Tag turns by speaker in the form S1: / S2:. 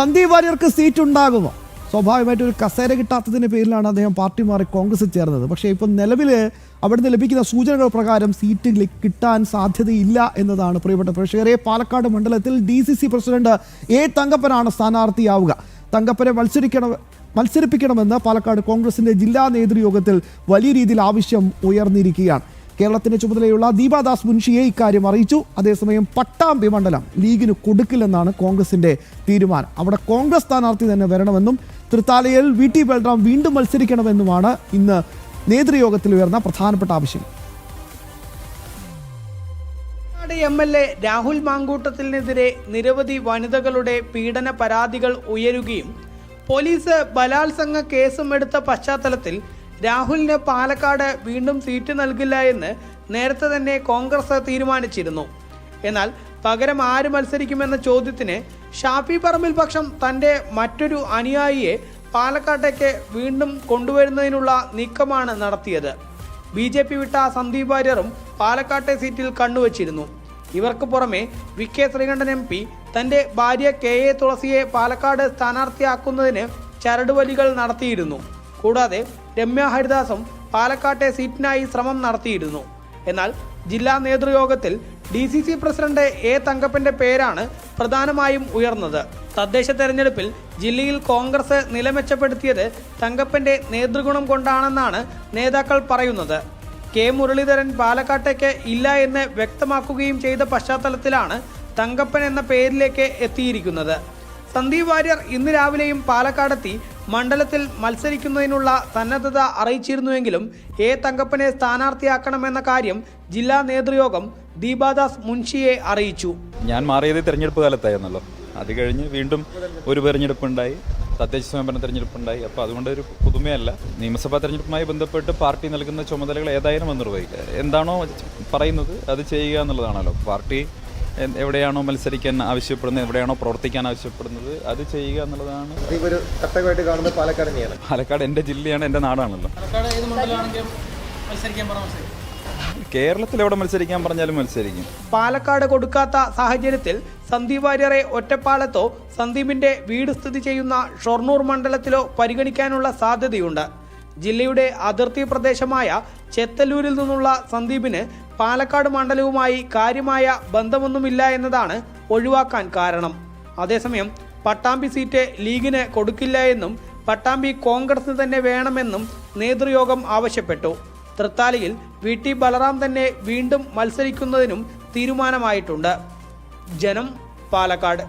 S1: Sandeep വാര്യർക്ക് seat ഉണ്ടാകുമോ? സ്വാഭാവികമായിട്ട് ഒരു കസേര കിട്ടാത്തതിൻ്റെ പേരിലാണ് അദ്ദേഹം പാർട്ടി മാറി കോൺഗ്രസിൽ ചേർന്നത്. പക്ഷേ ഇപ്പം നിലവിൽ അവിടുന്ന് ലഭിക്കുന്ന സൂചനകൾ പ്രകാരം സീറ്റ് കിട്ടാൻ സാധ്യതയില്ല എന്നതാണ് പ്രിയപ്പെട്ട പ്രേക്ഷകരെ. പാലക്കാട് മണ്ഡലത്തിൽ DCC പ്രസിഡന്റ് A തങ്കപ്പനാണ് സ്ഥാനാർത്ഥിയാവുക. തങ്കപ്പനെ മത്സരിപ്പിക്കണമെന്ന് പാലക്കാട് കോൺഗ്രസിന്റെ ജില്ലാ നേതൃയോഗത്തിൽ വലിയ രീതിയിൽ ആവശ്യം ഉയർന്നിരിക്കുകയാണ്. കേരളത്തിന്റെ ചുമതലയുള്ള ദീപാദാസ് മുൻഷിയെ ഇക്കാര്യം അറിയിച്ചു. അതേസമയം പട്ടാമ്പി മണ്ഡലം ലീഗിന് കൊടുക്കില്ലെന്നാണ് കോൺഗ്രസിന്റെ തീരുമാനം. അവിടെ കോൺഗ്രസ് സ്ഥാനാർത്ഥി തന്നെ വരണമെന്നും തൃത്താലയിൽ VT ബൽറാം വീണ്ടും മത്സരിക്കണമെന്നുമാണ് ഇന്ന് നേതൃയോഗത്തിൽ ഉയർന്ന പ്രധാനപ്പെട്ട ആവശ്യം.
S2: MLA രാഹുൽ മാങ്കൂട്ടത്തിനെതിരെ നിരവധി വനിതകളുടെ പീഡന പരാതികൾ ഉയരുകയും പോലീസ് ബലാത്സംഗ കേസും എടുത്ത പശ്ചാത്തലത്തിൽ രാഹുലിന് പാലക്കാട് വീണ്ടും സീറ്റ് നൽകില്ല എന്ന് നേരത്തെ തന്നെ കോൺഗ്രസ് തീരുമാനിച്ചിരുന്നു. എന്നാൽ പകരം ആര് മത്സരിക്കുമെന്ന ചോദ്യത്തിന് ഷാഫി പറമ്പിൽ പക്ഷം തൻ്റെ മറ്റൊരു അനുയായിയെ പാലക്കാട്ടേക്ക് വീണ്ടും കൊണ്ടുവരുന്നതിനുള്ള നീക്കമാണ് നടത്തിയത്. BJP വിട്ട സന്ദീപ് വാര്യറും പാലക്കാട്ടെ സീറ്റിൽ കണ്ണുവച്ചിരുന്നു. ഇവർക്ക് പുറമെ VK ശ്രീകണ്ഠൻ MP തൻ്റെ ഭാര്യ KA തുളസിയെ പാലക്കാട് സ്ഥാനാർത്ഥിയാക്കുന്നതിന് ചരടുവലികൾ നടത്തിയിരുന്നു. കൂടാതെ രമ്യ ഹരിദാസും പാലക്കാട്ടെ സീറ്റിനായി ശ്രമം നടത്തിയിരുന്നു. എന്നാൽ ജില്ലാ നേതൃയോഗത്തിൽ DCC പ്രസിഡന്റ് A തങ്കപ്പന്റെ പേരാണ് പ്രധാനമായും ഉയർന്നത്. തദ്ദേശ തെരഞ്ഞെടുപ്പിൽ ജില്ലയിൽ കോൺഗ്രസ് നിലമെച്ചപ്പെടുത്തിയത് തങ്കപ്പന്റെ നേതൃഗുണം കൊണ്ടാണെന്നാണ് നേതാക്കൾ പറയുന്നത്. K മുരളീധരൻ പാലക്കാട്ടേക്ക് ഇല്ല എന്ന് വ്യക്തമാക്കുകയും ചെയ്ത പശ്ചാത്തലത്തിലാണ് തങ്കപ്പൻ എന്ന പേരിലേക്ക് എത്തിയിരിക്കുന്നത്. സന്ദീപ് വാര്യർ ഇന്ന് രാവിലെയും പാലക്കാടെത്തി മണ്ഡലത്തിൽ മത്സരിക്കുന്നതിനുള്ള സന്നദ്ധത അറിയിച്ചിരുന്നുവെങ്കിലും A തങ്കപ്പനെ സ്ഥാനാർത്ഥിയാക്കണമെന്ന കാര്യം ജില്ലാ നേതൃയോഗം ദീപാദാസ് മുൻഷിയെ അറിയിച്ചു.
S3: ഞാൻ മാറിയത് തെരഞ്ഞെടുപ്പ് കാലത്തായിരുന്നല്ലോ. അത് കഴിഞ്ഞ് വീണ്ടും ഒരു തെരഞ്ഞെടുപ്പുണ്ടായി, തദ്ദേശ സ്വയംഭരണ തെരഞ്ഞെടുപ്പുണ്ടായി. അപ്പോൾ അതുകൊണ്ട് ഒരു പുതുമയല്ല. നിയമസഭാ തെരഞ്ഞെടുപ്പുമായി ബന്ധപ്പെട്ട് പാർട്ടി നൽകുന്ന ചുമതലകൾ ഏതായാലും ഒന്ന് നിർവഹിക്കുക, എന്താണോ പറയുന്നത് അത് ചെയ്യുക എന്നുള്ളതാണല്ലോ. പാർട്ടി എവിടെയാണോ മത്സരിക്കാൻ ആവശ്യപ്പെടുന്നത്, എവിടെയാണോ പ്രവർത്തിക്കാൻ ആവശ്യപ്പെടുന്നത് അത് ചെയ്യുക എന്നുള്ളതാണ്. പാലക്കാട് എൻ്റെ ജില്ലയാണ്, എൻ്റെ നാടാണല്ലോ. കേരളത്തിൽ എവിടെ മത്സരിക്കാൻ പറഞ്ഞാലും മത്സരിക്കും.
S2: പാലക്കാട് കൊടുക്കാത്ത സാഹചര്യത്തിൽ സന്ദീപ് വാര്യരെ ഒറ്റപ്പാലത്തോ സന്ദീപിന്റെ വീട് സ്ഥിതി ചെയ്യുന്ന ഷൊർണൂർ മണ്ഡലത്തിലോ പരിഗണിക്കാനുള്ള സാധ്യതയുണ്ട്. ജില്ലയുടെ അതിർത്തി പ്രദേശമായ ചെത്തല്ലൂരിൽ നിന്നുള്ള സന്ദീപിന് പാലക്കാട് മണ്ഡലവുമായി കാര്യമായ ബന്ധമൊന്നുമില്ല എന്നതാണ് ഒഴിവാക്കാൻ കാരണം. അതേസമയം പട്ടാമ്പി സീറ്റ് ലീഗിന് കൊടുക്കില്ല എന്നും പട്ടാമ്പി കോൺഗ്രസിന് തന്നെ വേണമെന്നും നേതൃയോഗം ആവശ്യപ്പെട്ടു. തൃത്താലയിൽ VT ബൽറാം തന്നെ വീണ്ടും മത്സരിക്കുന്നതിനും തീരുമാനമായിട്ടുണ്ട്. ജനം, പാലക്കാട്.